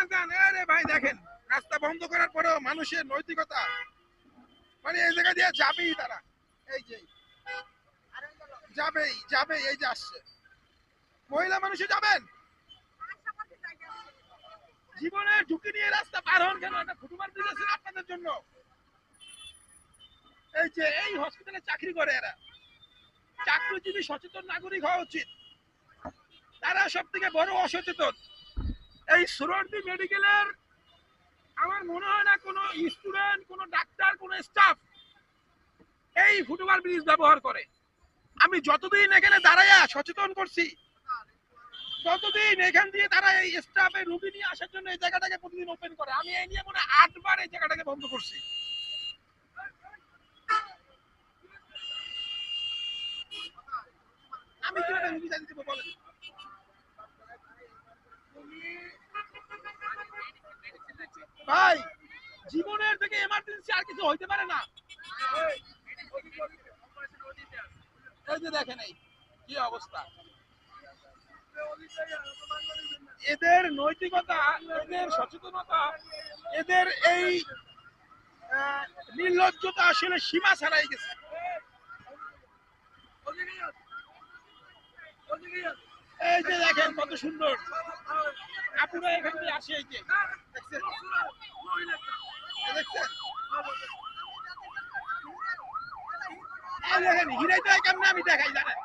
বাজান আরে ভাই দেখেন রাস্তা বন্ধ করার পরেও মানুষের নৈতিকতা মানে এই জায়গা দিয়ে যাবেই তারা এই যে যাবেই এই যে আসছে মহিলা মানুষে যাবেন জীবনের ঝুঁকি নিয়ে রাস্তা পার হন কেন একটা ফুটবল ব্রিজ আছে আপনাদের জন্য এই যে এই হসপিটালে চাকরি করে এরা চাকরিজীবী সচেতন নাগরিক হওয়া উচিত তারা সব থেকে বড় অসচেতন এই সুরন্দি মেডিকেলের আমার মনে হয় না কোনো স্টুডেন্ট কোনো ডাক্তার কোনো স্টাফ এই ফুটবল ব্রিজ ব্যবহার করে আমি যতদিন এখানে দাঁড়াইয়া সচেতন করছি ততদিন এখান দিয়ে তারা এই স্টাফে রুগী নিয়ে আসার জন্য এই জায়গাটাকে প্রতিদিন ওপেন করে আমি এই নিয়ে মনে 8 বার এই জায়গাটাকে বন্ধ করছি আমি কিভাবে রুগী জানি দেবো বলেন ভাই জীবনের থেকে এমার্জেন্সি আর কিছু হইতে পারে না এই যে দেখেন এই কি অবস্থা এদের নৈতিকতা এদের সচেতনতা এদের এই নির্লজ্জতা আসলে সীমা ছাড়াই গেছে এই যে দেখেন কত সুন্দর আপুরা এখান দিয়ে আসে এই যে দেখছেন দেখছেন এই দেখেন হিরাইতে কেমনে আমি দেখাই জানেন